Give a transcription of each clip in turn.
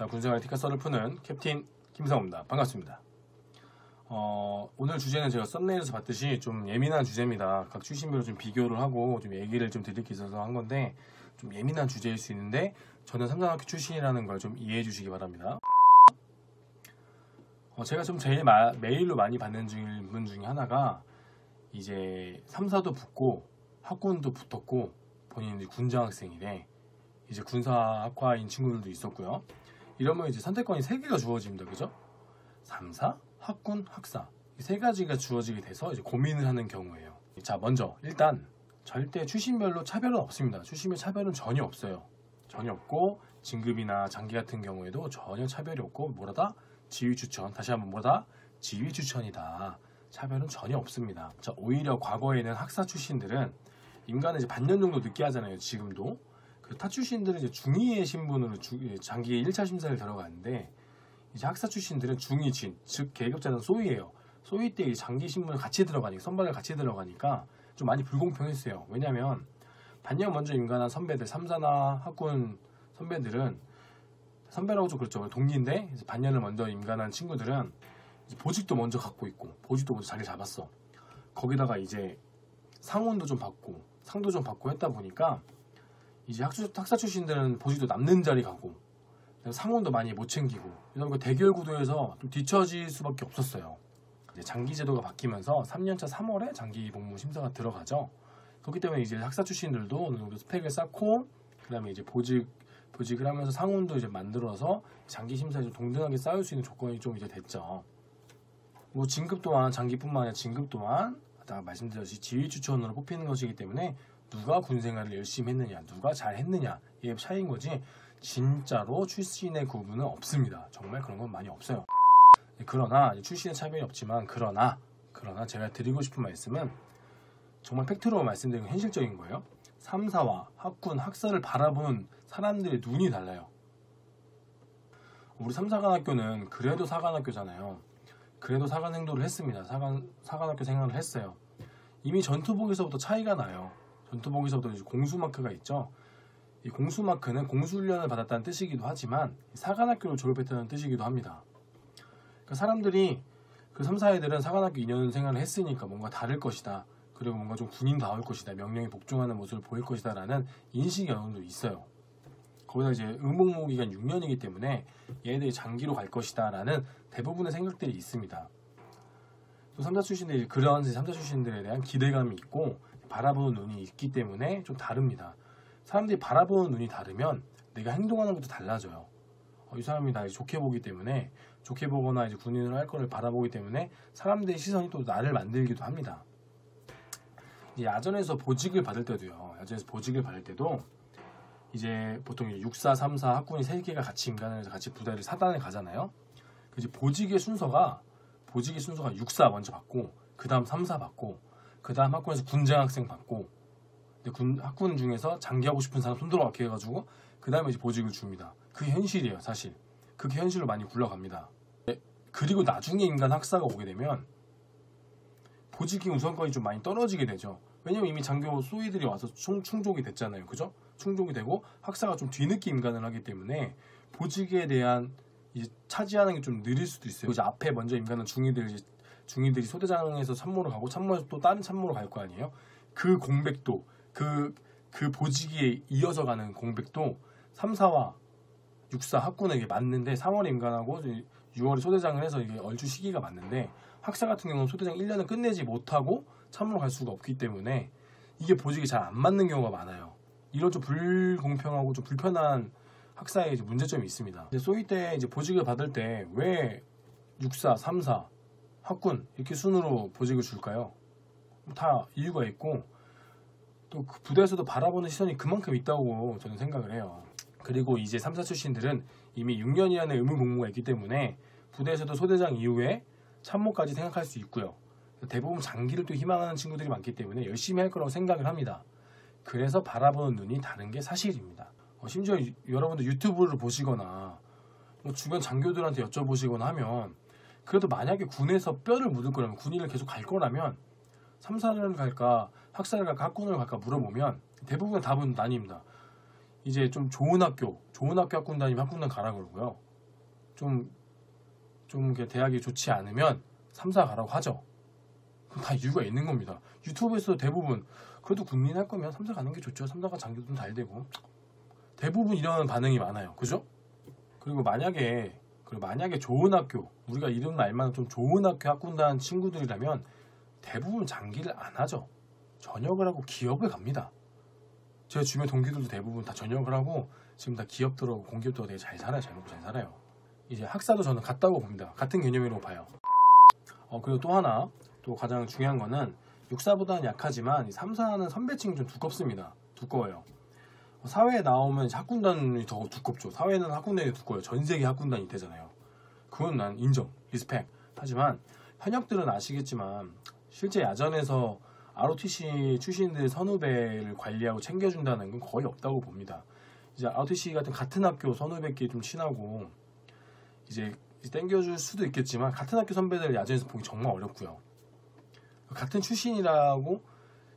자, 군생활 티카썰을 푸는 캡틴 김상호입니다. 반갑습니다. 오늘 주제는 제가 썸네일에서 봤듯이 좀 예민한 주제입니다. 각 출신별로 좀 비교를 하고 좀 얘기를 좀 드릴 게 있어서 한 건데, 좀 예민한 주제일 수 있는데 저는 삼성학교 출신이라는 걸 좀 이해해 주시기 바랍니다. 제가 좀 제일 메일로 많이 받는 질문 중에 하나가, 이제 3사도 붙고 학군도 붙었고 본인이 군장학생이래. 이제 군사학과인 친구들도 있었고요. 이러면 이제 선택권이 3개가 주어집니다. 그죠? 3사, 학군, 학사, 이 3가지가 주어지게 돼서 이제 고민을 하는 경우예요. 자, 먼저 일단 절대 출신별로 차별은 없습니다. 출신별 차별은 전혀 없어요. 전혀 없고, 진급이나 장기 같은 경우에도 전혀 차별이 없고, 뭐라다? 지위 추천. 다시 한번 뭐다? 지위 추천이다. 차별은 전혀 없습니다. 자, 오히려 과거에는 학사 출신들은 인간을 이제 반년 정도 늦게 하잖아요. 지금도. 그 타 출신들은 이제 중위의 신분으로 장기 1차 심사를 들어가는데, 이제 학사 출신들은 중위진, 즉 계급자는 소위예요. 소위 때 장기 신분을 같이 들어가니까, 선발을 같이 들어가니까 좀 많이 불공평했어요. 왜냐면 반년 먼저 임관한 선배들, 3사나 학군 선배들은, 선배라고 좀 그렇죠, 동기인데 반년을 먼저 임관한 친구들은 보직도 먼저 갖고 있고, 보직도 먼저 자리 잡았어. 거기다가 이제 상원도 좀 받고 상도 좀 받고 했다 보니까, 이제 학사 출신들은 보직도 남는 자리 가고 상원도 많이 못 챙기고, 이런 거 대결 구도에서 좀 뒤처질 수밖에 없었어요. 이제 장기 제도가 바뀌면서 3년차 3월에 장기 복무 심사가 들어가죠. 그렇기 때문에 이제 학사 출신들도 어느 정도 스펙을 쌓고, 그 다음에 이제 보직을 하면서 상원도 이제 만들어서 장기 심사에 좀 동등하게 쌓을 수 있는 조건이 좀 이제 됐죠. 뭐 진급 또한, 장기뿐만 아니라 진급 또한 아까 말씀드렸듯이 지위 추천으로 뽑히는 것이기 때문에, 누가 군생활을 열심히 했느냐, 누가 잘했느냐, 이게 차이인 거지, 진짜로 출신의 구분은 없습니다. 정말 그런 건 많이 없어요. 그러나 출신의 차별이 없지만, 그러나 제가 드리고 싶은 말씀은 정말 팩트로 말씀드리는 현실적인 거예요. 3사와 학군, 학사를 바라보는 사람들의 눈이 달라요. 우리 3사관학교는 그래도 사관학교잖아요. 그래도 사관 행도를 했습니다. 사관학교 생활을 했어요. 이미 전투복에서부터 차이가 나요. 전투복에서부터 이제 공수마크가 있죠. 이 공수마크는 공수훈련을 받았다는 뜻이기도 하지만, 사관학교를 졸업했다는 뜻이기도 합니다. 그러니까 사람들이, 그 3사 애들은 사관학교 2년 생활을 했으니까 뭔가 다를 것이다, 그리고 뭔가 좀 군인다울 것이다, 명령에 복종하는 모습을 보일 것이다 라는 인식이 어느 정도 있어요. 거기다 이제 의복무 기간 6년이기 때문에 얘네들이 장기로 갈 것이다 라는 대부분의 생각들이 있습니다. 또 3사 출신들이 그런 3사 출신들에 대한 기대감이 있고 바라보는 눈이 있기 때문에 좀 다릅니다. 사람들이 바라보는 눈이 다르면 내가 행동하는 것도 달라져요. 이 사람이 나를 좋게 보기 때문에, 좋게 보거나 이제 군인을 할 거를 바라보기 때문에 사람들의 시선이 또 나를 만들기도 합니다. 이제 야전에서 보직을 받을 때도요. 야전에서 보직을 받을 때도 이제 보통 6사, 3사, 학군이 3개가 같이 임관을 해서 같이 부대를 사단에 가잖아요. 이제 보직의 순서가 6사 먼저 받고, 그 다음 3사 받고, 그 다음 학군에서 군장학생 받고, 학군 중에서 장기하고 싶은 사람 손들어 갖게 해가지고 그 다음에 이제 보직을 줍니다. 그게 현실이에요. 사실 그게 현실로 많이 굴러갑니다. 그리고 나중에 임관 학사가 오게 되면 보직이 우선권이 좀 많이 떨어지게 되죠. 왜냐면 이미 장교 소위들이 와서 충족이 됐잖아요. 그죠? 충족이 되고 학사가 좀 뒤늦게 임관을 하기 때문에 보직에 대한 이제 차지하는 게 좀 느릴 수도 있어요. 이제 앞에 먼저 임관한 중위들이 소대장에서 참모로 가고, 참모에서 또 다른 참모로 갈 거 아니에요. 그 공백도, 그 보직에 이어져 가는 공백도 3사와 6사 학군에게 맞는데, 3월에 임관하고 6월에 소대장을 해서 이게 얼추 시기가 맞는데, 학사 같은 경우는 소대장 1년을 끝내지 못하고 참모로 갈 수가 없기 때문에 이게 보직이 잘 안 맞는 경우가 많아요. 이런 좀 불공평하고 좀 불편한 학사에 이제 문제점이 있습니다. 이제 소위 때 이제 보직을 받을 때 왜 6사, 3사, 학군 이렇게 순으로 보직을 줄까요? 다 이유가 있고, 또 그 부대에서도 바라보는 시선이 그만큼 있다고 저는 생각을 해요. 그리고 이제 3사 출신들은 이미 6년이라는 의무 복무가 있기 때문에 부대에서도 소대장 이후에 참모까지 생각할 수 있고요. 대부분 장기를 또 희망하는 친구들이 많기 때문에 열심히 할 거라고 생각을 합니다. 그래서 바라보는 눈이 다른 게 사실입니다. 심지어 여러분들 유튜브를 보시거나 뭐 주변 장교들한테 여쭤보시거나 하면, 그래도 만약에 군에서 뼈를 묻을 거라면, 군인을 계속 갈 거라면 3사를 갈까 학사를 갈까 학군을 갈까 물어보면 대부분 답은 아닙니다. 이제 좀 좋은 학교 학군 다니면 학군단 가라 그러고요. 이렇게 대학이 좋지 않으면 3사 가라고 하죠. 그럼 다 이유가 있는 겁니다. 유튜브에서 대부분 그래도 군민 할 거면 3사 가는 게 좋죠. 3사가 장기도 좀 잘 되고 대부분 이런 반응이 많아요. 그죠? 그리고 만약에 좋은 학교, 우리가 이름 알만한 좀 좋은 학교 학군단 친구들이라면 대부분 장기를 안 하죠. 전역을 하고 기업을 갑니다. 제 주변 동기들도 대부분 다 전역을 하고 지금 다 기업 들어오고 공기업 들어오고 되게 잘 살아요. 잘 먹고 잘 살아요. 이제 학사도 저는 같다고 봅니다. 같은 개념이라고 봐요. 그리고 또 하나, 또 가장 중요한 거는 육사보다는 약하지만 이 3사는 선배층이 좀 두껍습니다. 두꺼워요. 사회에 나오면 학군단이 더 두껍죠. 사회는 학군단이 두꺼워요. 전 세계 학군단이 되잖아요. 그건 난 인정, 리스펙. 하지만 현역들은 아시겠지만 실제 야전에서 ROTC 출신들 선후배를 관리하고 챙겨준다는 건 거의 없다고 봅니다. 이제 ROTC 같은 학교 선후배끼리 좀 친하고 이제 땡겨줄 수도 있겠지만 같은 학교 선배들 야전에서 보기 정말 어렵고요. 같은 출신이라고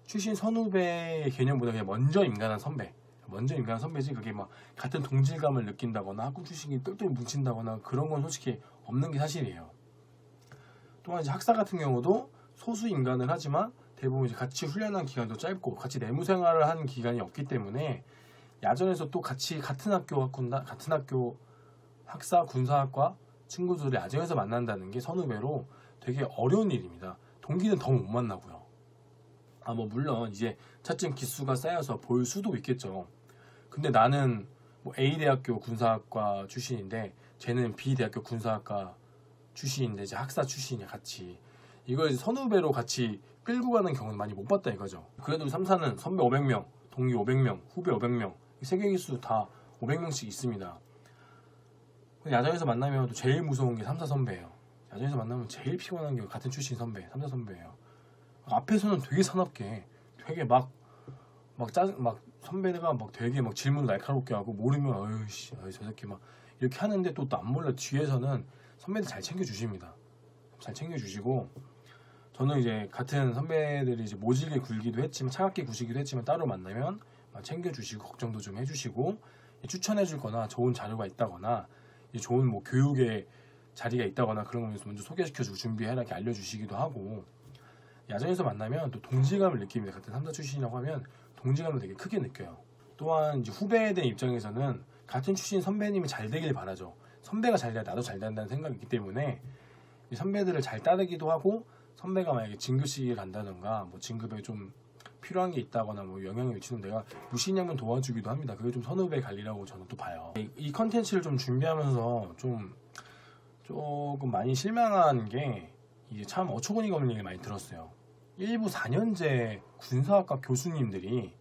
출신 선후배의 개념보다 그냥 먼저 임관한 선배지 그게 막 같은 동질감을 느낀다거나 학군 출신이 똘똘 뭉친다거나 그런 건 솔직히 없는 게 사실이에요. 또한 이제 학사 같은 경우도 소수 임관을 하지만 대부분 이제 같이 훈련한 기간도 짧고 같이 내무 생활을 하는 기간이 없기 때문에 야전에서 또 같이 같은 학교 학사 군사학과 친구들을 야전에서 만난다는 게 선후배로 되게 어려운 일입니다. 동기는 더 못 만나고요. 물론 이제 차츰 기수가 쌓여서 보일 수도 있겠죠. 근데 나는 A대학교 군사학과 출신인데 쟤는 B대학교 군사학과 출신인데 이제 학사 출신이야 같이. 이걸 이제 선후배로 같이 끌고 가는 경우는 많이 못 봤다 이거죠. 그래도 3사는 선배 500명, 동기 500명, 후배 500명, 세계 기수 다 500명씩 있습니다. 야전에서 만나면 또 제일 무서운 게 3사 선배예요. 야전에서 만나면 제일 피곤한 게 같은 출신 선배, 3사 선배예요. 앞에서는 되게 사납게, 되게 막 선배가 되게 질문 날카롭게 하고 모르면 어휴씨, 저 새끼 막 이렇게 하는데 또 안 몰라 뒤에서는 선배들 잘 챙겨주십니다. 잘 챙겨주시고 저는 이제 같은 선배들이 이제 모질게 굴기도 했지만 차갑게 구시기도 했지만 따로 만나면 챙겨주시고 걱정도 좀 해주시고 추천해줄거나 좋은 자료가 있다거나 좋은 교육의 자리가 있다거나 그런 거 먼저 소개시켜주고 준비해라 이렇게 알려주시기도 하고 야전에서 만나면 또 동질감을 느낍니다. 같은 3사 출신이라고 하면 동질감을 되게 크게 느껴요. 또한 이제 후배에 대한 입장에서는 같은 출신 선배님이 잘 되길 바라죠. 선배가 잘 돼야 나도 잘 된다는 생각이 있기 때문에 선배들을 잘 따르기도 하고 선배가 만약에 진급시기에 간다던가 진급에 좀 필요한 게 있다거나 영향을 미치는 내가 무신양면 도와주기도 합니다. 그게 좀 선후배 관리라고 저는 또 봐요. 이 컨텐츠를 좀 준비하면서 조금 많이 실망한 게 이게 참 어처구니가 없는 얘기를 많이 들었어요. 일부 4년제 군사학과 교수님들이나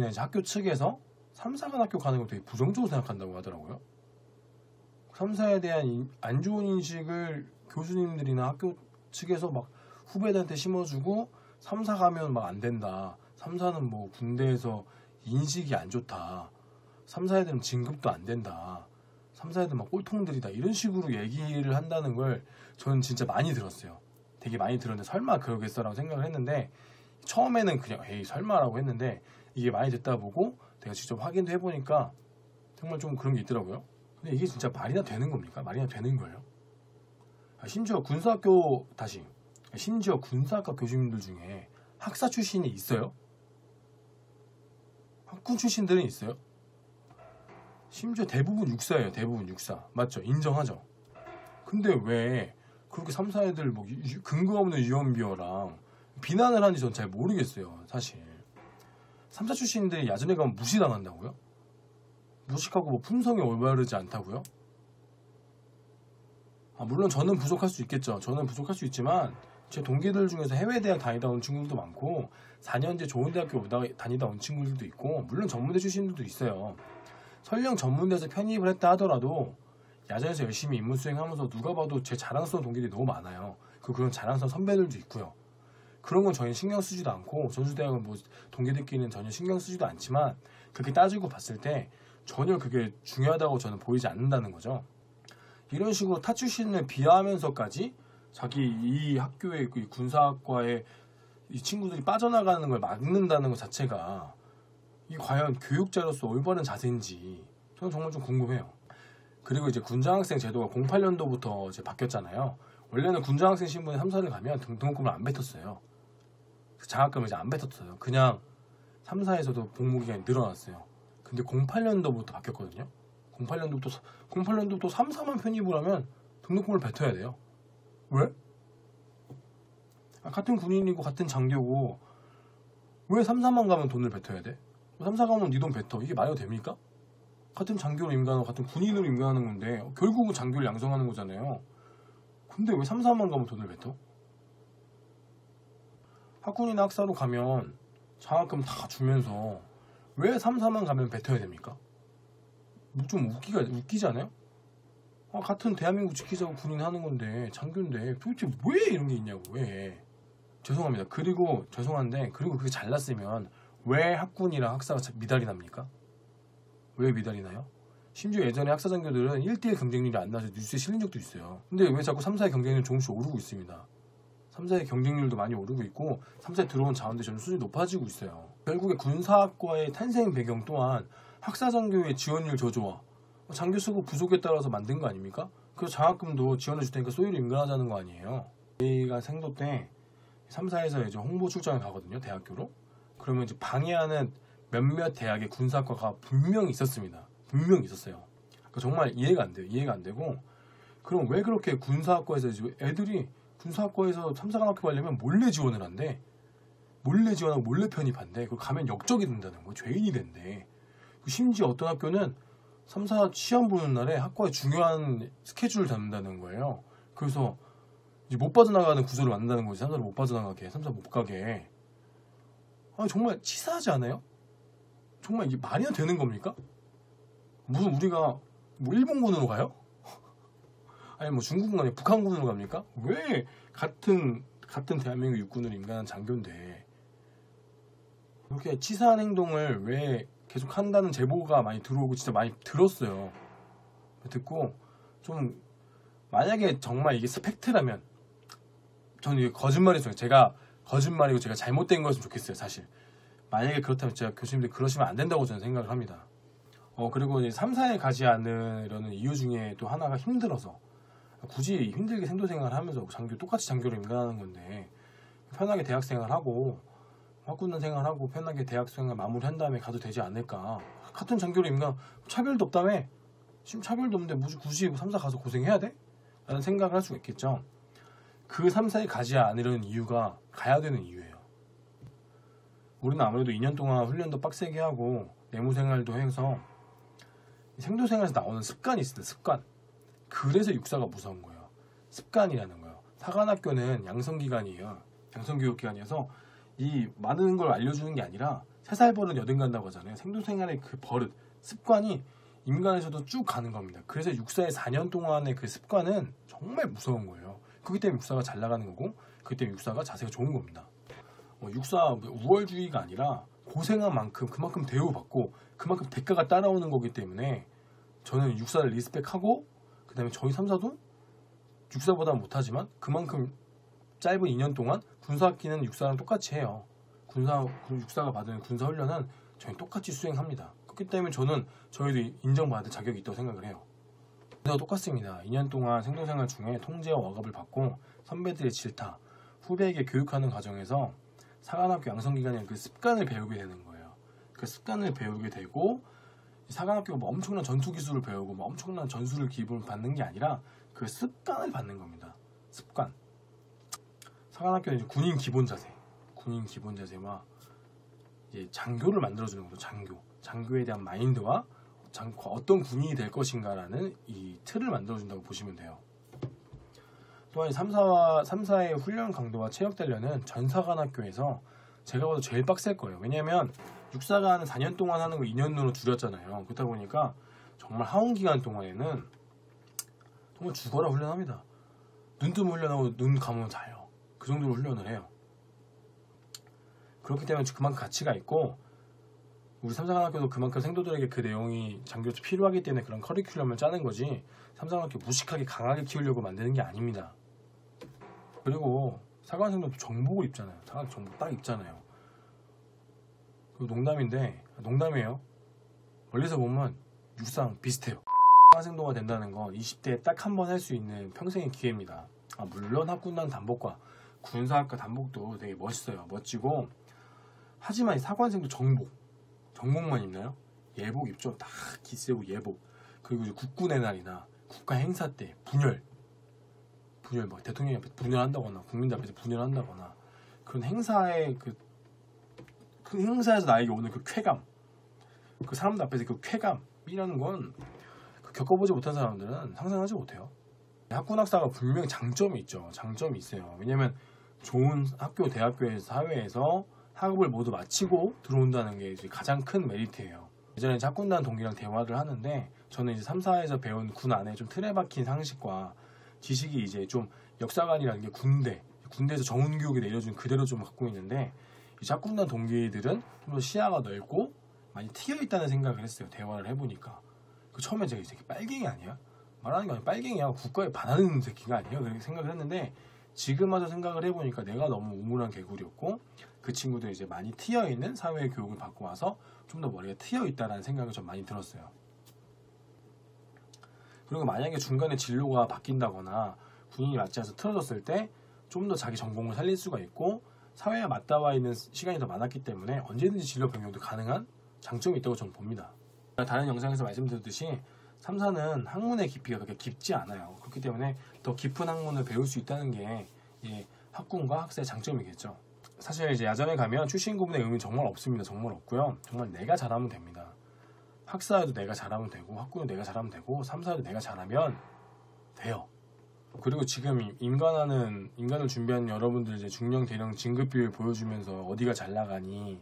이제 학교 측에서 3사관 학교 가는 걸 되게 부정적으로 생각한다고 하더라고요. 3사에 대한 안 좋은 인식을 교수님들이나 학교 측에서 후배들한테 심어주고 3사 가면 안 된다. 3사는 군대에서 인식이 안 좋다. 3사 애들은 진급도 안 된다. 3사 애들 꼴통들이다. 이런 식으로 얘기를 한다는 걸 저는 진짜 많이 들었어요. 되게 많이 들었는데 설마 그러겠어라고 생각을 했는데 처음에는 그냥 에이 설마라고 했는데 이게 많이 듣다 보고 내가 직접 확인도 해보니까 정말 좀 그런 게 있더라고요. 근데 이게 진짜 말이나 되는 겁니까? 말이나 되는 거예요? 심지어 군사학과 교수님들 중에 학사 출신이 있어요? 학군 출신들은 있어요? 심지어 대부분 육사예요. 대부분 육사. 맞죠? 인정하죠? 근데 왜 그렇게 3사 애들 근거 없는 유언비어랑 비난을 하는지 전 잘 모르겠어요. 사실 3사 출신들이 야전에 가면 무시당한다고요? 무식하고 품성이 올바르지 않다고요? 물론 저는 부족할 수 있겠죠. 저는 부족할 수 있지만 제 동기들 중에서 해외 대학 다니다 온 친구들도 많고 4년제 좋은 대학교 다니다 온 친구들도 있고 물론 전문대 출신들도 있어요. 설령 전문대에서 편입을 했다 하더라도 야전에서 열심히 임무 수행하면서 누가 봐도 제 자랑스러운 동기들이 너무 많아요. 그런 자랑스러운 선배들도 있고요. 그런 건 전혀 신경 쓰지도 않고 전수대학은 동기들끼리는 전혀 신경 쓰지도 않지만 그렇게 따지고 봤을 때 전혀 그게 중요하다고 저는 보이지 않는다는 거죠. 이런 식으로 타 출신을 비하하면서까지 자기 이 학교의 이 군사학과의 이 친구들이 빠져나가는 걸 막는다는 것 자체가 이 과연 교육자로서 올바른 자세인지 저는 정말 좀 궁금해요. 그리고 이제 군장학생 제도가 08년도부터 이제 바뀌었잖아요. 원래는 군장학생 신분에 3사를 가면 등록금을 안 뱉었어요. 장학금을 이제 안 뱉었어요. 그냥 3사에서도 복무기간이 늘어났어요. 근데 08년도부터 바뀌었거든요. 08년도부터 3, 4만 편입을 하면 등록금을 뱉어야 돼요. 왜? 같은 군인이고 같은 장교고 왜 3, 4만 가면 돈을 뱉어야 돼? 3, 4 가면 네 돈 뱉어. 이게 말이 됩니까? 같은 장교로 임관하고 같은 군인으로 임관하는 건데 결국은 장교를 양성하는 거잖아요. 근데 왜 3, 4만 가면 돈을 뱉어? 학군이나 학사로 가면 장학금 다 주면서 왜 3, 4만 가면 뱉어야 됩니까? 좀 웃기지 않아요? 같은 대한민국 지키자고 군인 하는 건데 장교인데 도대체 왜 이런 게 있냐고. 왜? 죄송합니다. 그리고 그게 잘났으면 왜 학군이랑 학사가 미달이 납니까? 왜 미달이 나요? 심지어 예전에 학사 장교들은 1대1 경쟁률이 안 나와서 뉴스에 실린 적도 있어요. 근데 왜 자꾸 3사의 경쟁률이 조금씩 오르고 있습니다. 3사의 경쟁률도 많이 오르고 있고 3사에 들어온 자원들이 점점 수준이 높아지고 있어요. 결국에 군사학과의 탄생 배경 또한 학사 장교의 지원율 저조와 장교 수급 부족에 따라서 만든 거 아닙니까? 그래서 장학금도 지원해 줄 테니까 소위로 임관하자는 거 아니에요. 저희가 생도 때 3사에서 이제 홍보 출장을 가거든요. 대학교로. 그러면 이제 방해하는 몇몇 대학의 군사학과가 분명히 있었습니다. 분명히 있었어요. 그러니까 정말 이해가 안 돼요. 이해가 안 되고 그럼 왜 그렇게 군사학과에서 애들이 군사학과에서 3사관학교 가려면 몰래 지원을 한대. 몰래 지원하고 몰래 편입한대. 그걸 가면 역적이 된다는 거예요. 죄인이 된대. 심지어 어떤 학교는 3사 시험 보는 날에 학과에 중요한 스케줄을 잡는다는 거예요. 그래서 이제 못 빠져나가는 구조를 만든다는 거지. 3사를 못 빠져나가게, 3사 못 가게. 정말 치사하지 않아요? 정말 이게 말이나 되는 겁니까? 무슨 우리가 뭐 일본군으로 가요? 아니 뭐 중국군 아니면 북한군으로 갑니까? 왜 같은 대한민국 육군을 임관한 장교인데 그렇게 치사한 행동을 왜 계속 한다는 제보가 많이 들어오고 진짜 많이 들었어요. 듣고 좀 만약에 정말 이게 팩트라면 저는 이게 거짓말이죠. 제가 거짓말이고 제가 잘못된 거였으면 좋겠어요. 사실 만약에 그렇다면 제가 교수님들 그러시면 안 된다고 저는 생각을 합니다. 그리고 이제 3사에 가지 않으려는 이유 중에 또 하나가 힘들어서 굳이 힘들게 생도생활을 하면서 똑같이 장교로 임관하는 건데 편하게 대학생활하고 학군 생활하고 편하게 대학생활 마무리한 다음에 가도 되지 않을까. 같은 장교로 임관 차별도 없다며. 지금 차별도 없는데 굳이 3사 가서 고생해야 돼? 라는 생각을 할 수가 있겠죠. 그 3사에 가지 않으려는 이유가 가야 되는 이유예요. 우리는 아무래도 2년 동안 훈련도 빡세게 하고 내무생활도 해서 생도생활에서 나오는 습관이 있습니다. 습관. 그래서 육사가 무서운 거예요. 습관이라는 거예요. 사관학교는 양성기관이에요. 양성교육기관이어서 이 많은 걸 알려주는 게 아니라 3살 버릇 8 간다고 하잖아요. 생도생활의 그 버릇, 습관이 임관에서도 쭉 가는 겁니다. 그래서 육사의 4년 동안의 그 습관은 정말 무서운 거예요. 그렇기 때문에 육사가 잘 나가는 거고 그렇기 때문에 육사가 자세가 좋은 겁니다. 육사 우월주의가 아니라 고생한 만큼 그만큼 대우받고 그만큼 대가가 따라오는 거기 때문에 저는 육사를 리스펙하고 그 다음에 저희 3사도 육사보다 못하지만 그만큼 짧은 2년 동안 군사학기는 육사랑 똑같이 해요. 육사가 받은 군사훈련은 저희 똑같이 수행합니다. 그렇기 때문에 저는 저희도 인정받을 자격이 있다고 생각을 해요. 그래서 똑같습니다. 2년 동안 생도생활 중에 통제와 억압을 받고 선배들의 질타, 후배에게 교육하는 과정에서 사관학교 양성기간에 그 습관을 배우게 되는 거예요. 그 습관을 배우게 되고 사관학교가 뭐 엄청난 전투기술을 배우고 뭐 엄청난 전술을 기본을 받는 게 아니라 그 습관을 받는 겁니다. 습관. 사관학교는 이제 군인 기본 자세와 이제 장교를 만들어주는 거죠. 장교에 대한 마인드와 어떤 군인이 될 것인가라는 이 틀을 만들어준다고 보시면 돼요. 또한 3사의 훈련 강도와 체력 단련은 전 사관학교에서 제가 봐도 제일 빡셀 거예요. 왜냐면 육사가 하는 4년 동안 하는 거 2년으로 줄였잖아요. 그렇다 보니까 정말 하원 기간 동안에는 정말 죽어라 훈련합니다. 눈 뜨면 훈련하고 눈 감으면 자요. 그 정도로 훈련을 해요. 그렇기 때문에 그만큼 가치가 있고 우리 삼사관학교도 그만큼 생도들에게 그 내용이 장교로 필요하기 때문에 그런 커리큘럼을 짜는 거지 삼사관학교 무식하게 강하게 키우려고 만드는 게 아닙니다. 그리고 사관생도 정복을 입잖아요. 사관 정복 딱 입잖아요. 그 농담이에요. 멀리서 보면 육상 비슷해요. 학생도가 된다는 건 20대에 딱 한 번 할 수 있는 평생의 기회입니다. 물론 학군단 단복과 군사학과 단복도 되게 멋있어요. 멋지고, 하지만 이 사관생도 정복만 입나요? 예복 입죠. 딱 기세고 예복. 그리고 이제 국군의 날이나 국가 행사 때 분열 막 대통령이 앞에서 분열한다거나 국민들 앞에서 분열한다거나 그런 행사의 그 행사에서 나에게 오는 그 쾌감, 그 사람들 앞에서 그 쾌감이라는 건 겪어보지 못한 사람들은 상상하지 못해요. 학군 학사가 분명히 장점이 있죠. 장점이 있어요. 왜냐면 좋은 학교, 대학교에서, 사회에서 학업을 모두 마치고 들어온다는 게 이제 가장 큰 메리트예요. 예전에 이제 학군단 동기랑 대화를 하는데, 저는 이제 3, 4에서 배운 군 안에 좀 틀에 박힌 상식과 지식이 이제 좀 역사관이라는 게 군대에서 정훈교육이 내려준 그대로 좀 갖고 있는데, 이 학군단 동기들은 좀 더 시야가 넓고 많이 트여 있다는 생각을 했어요. 대화를 해보니까. 처음에 제가 이 새끼 빨갱이 아니야? 말하는 게 아니라 빨갱이야. 국가에 반하는 새끼가 아니야? 그렇게 생각을 했는데, 지금 와서 생각을 해보니까 내가 너무 우물한 개구리였고, 그 친구도 이제 많이 트여있는 사회 교육을 받고 와서 좀 더 머리가 트여있다는 생각이 좀 많이 들었어요. 그리고 만약에 중간에 진로가 바뀐다거나 군인이 맞지 않아서 틀어졌을 때 좀 더 자기 전공을 살릴 수가 있고, 사회에 맞닿아 있는 시간이 더 많았기 때문에 언제든지 진로 변경도 가능한 장점이 있다고 저는 봅니다. 다른 영상에서 말씀드렸듯이 3, 4는 학문의 깊이가 그렇게 깊지 않아요. 그렇기 때문에 더 깊은 학문을 배울 수 있다는 게 학군과 학사의 장점이겠죠. 사실 이제 야전에 가면 출신 구분의 의미는 정말 없습니다. 정말 없고요. 정말 내가 잘하면 됩니다. 학사에도 내가 잘하면 되고, 학군도 내가 잘하면 되고, 3, 4에도 내가 잘하면 돼요. 그리고 지금 인간을 준비하는 여러분들 이제 중령, 대령 진급 비율 보여주면서 어디가 잘 나가니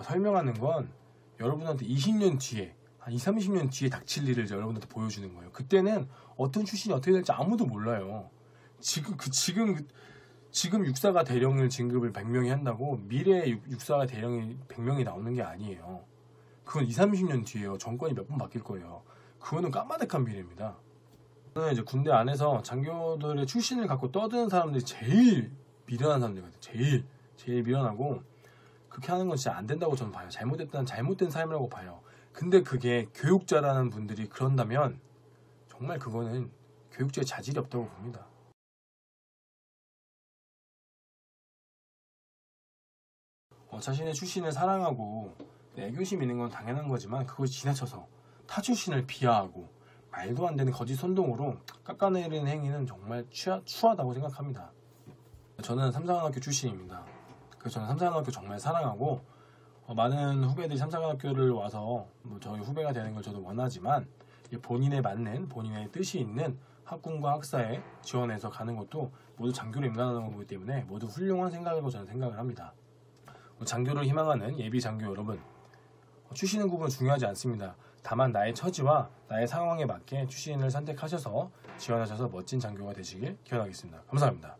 설명하는 건 여러분한테 20년 뒤에, 한 20, 30년 뒤에 닥칠 일을 여러분한테 보여주는 거예요. 그때는 어떤 출신이 어떻게 될지 아무도 몰라요. 지금 육사가 대령을 진급을 100명이 한다고 미래의 육사가 대령이 100명이 나오는 게 아니에요. 그건 20, 30년 뒤에요. 정권이 몇 번 바뀔 거예요. 그거는 까마득한 미래입니다. 저는 이제 군대 안에서 장교들의 출신을 갖고 떠드는 사람들이 제일 미련한 사람들이거든요. 제일 미련하고, 그렇게 하는 건 진짜 안 된다고 저는 봐요. 잘못된 삶이라고 봐요. 근데 그게 교육자라는 분들이 그런다면 정말 그거는 교육자의 자질이 없다고 봅니다. 자신의 출신을 사랑하고 애교심 있는 건 당연한 거지만, 그것이 지나쳐서 타 출신을 비하하고 말도 안 되는 거짓 선동으로 깎아내리는 행위는 정말 추하다고 생각합니다. 저는 삼사관학교 출신입니다. 그래서 저는 삼사관학교 정말 사랑하고, 많은 후배들이 삼사관학교를 와서 저희 후배가 되는 걸 저도 원하지만, 본인에 맞는, 본인의 뜻이 있는 학군과 학사에 지원해서 가는 것도 모두 장교를 임관하는 거기 때문에 모두 훌륭한 생각이라고 저는 생각을 합니다. 장교를 희망하는 예비 장교 여러분, 출신의 구분은 중요하지 않습니다. 다만 나의 처지와 나의 상황에 맞게 출신을 선택하셔서 지원하셔서 멋진 장교가 되시길 기원하겠습니다. 감사합니다.